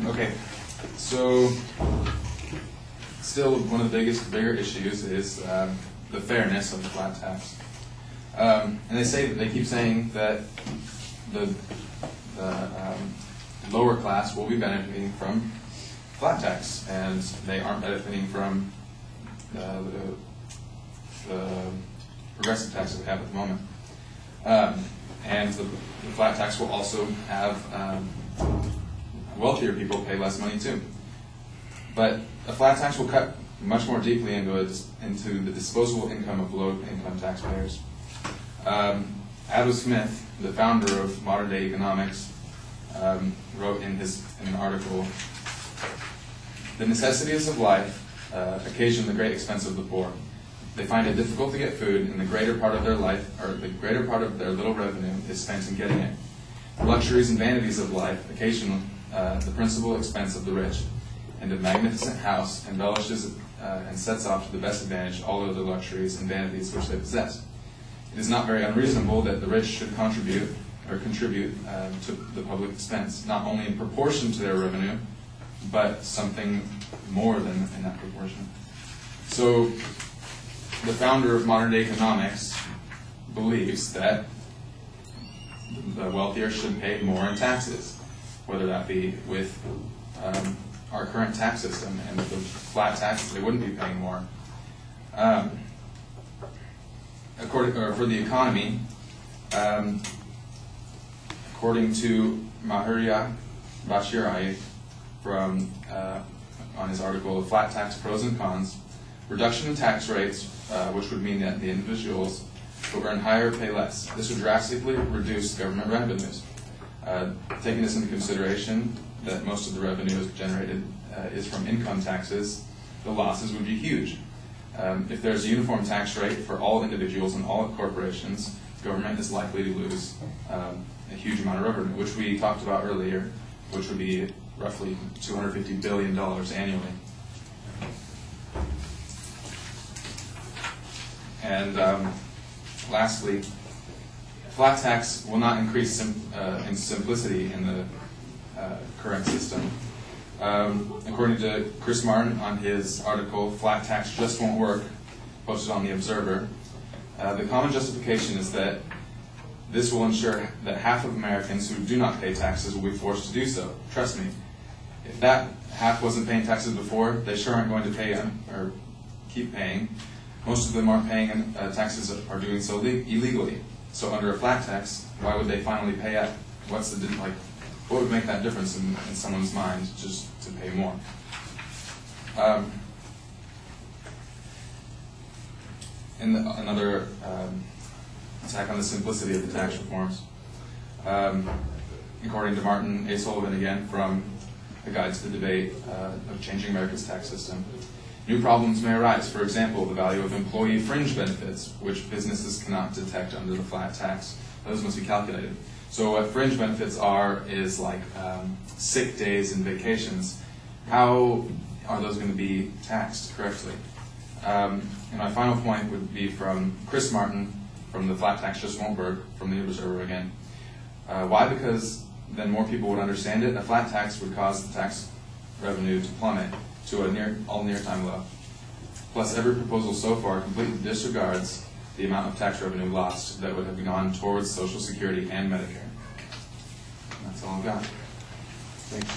Okay, so still one of the bigger issues is the fairness of the flat tax. And they keep saying that the lower class will be benefiting from flat tax, and they aren't benefiting from the progressive tax that we have at the moment. And the flat tax will also have wealthier people pay less money too. But a flat tax will cut much more deeply into the disposable income of low-income taxpayers. Adam Smith, the founder of modern-day economics, wrote in an article, "The necessities of life occasion the great expense of the poor. They find it difficult to get food, and the greater part of their life, or the greater part of their little revenue, is spent in getting it. The luxuries and vanities of life occasion the principal expense of the rich, and a magnificent house embellishes and sets off to the best advantage all other luxuries and vanities which they possess. It is not very unreasonable that the rich should contribute to the public expense, not only in proportion to their revenue, but something more than in that proportion." So the founder of modern-day economics believes that the wealthier should pay more in taxes, whether that be with our current tax system, and with the flat tax, they wouldn't be paying more. For the economy, according to Mahariya Bashirai on his article, "Flat Tax Pros and Cons," reduction in tax rates, which would mean that the individuals who earn higher pay less. This would drastically reduce government revenues. Taking this into consideration, that most of the revenue is generated is from income taxes, the losses would be huge. If there's a uniform tax rate for all individuals and all corporations, government is likely to lose a huge amount of revenue, which we talked about earlier, which would be roughly $250 billion annually. And lastly, flat tax will not increase in simplicity in the current system. According to Chris Martin on his article, "Flat Tax Just Won't Work," posted on The Observer, the common justification is that this will ensure that half of Americans who do not pay taxes will be forced to do so. Trust me, if that half wasn't paying taxes before, they sure aren't going to pay or keep paying. Most of them aren't paying taxes, are doing so illegally. So under a flat tax, why would they finally pay up? What would make that difference in someone's mind just to pay more? Another attack on the simplicity of the tax reforms. According to Martin A. Sullivan again from A Guide to the Debate of Changing America's Tax System, new problems may arise. For example, the value of employee fringe benefits, which businesses cannot detect under the flat tax. Those must be calculated. So what fringe benefits is like sick days and vacations. How are those going to be taxed correctly? And my final point would be from Chris Martin from the Flat Tax Just Won't Work, from The Observer again. Why? Because then more people would understand it. A flat tax would cause the tax revenue to plummet to a near-time low. Plus, every proposal so far completely disregards the amount of tax revenue lost that would have gone towards Social Security and Medicare. And that's all I've got. Thanks.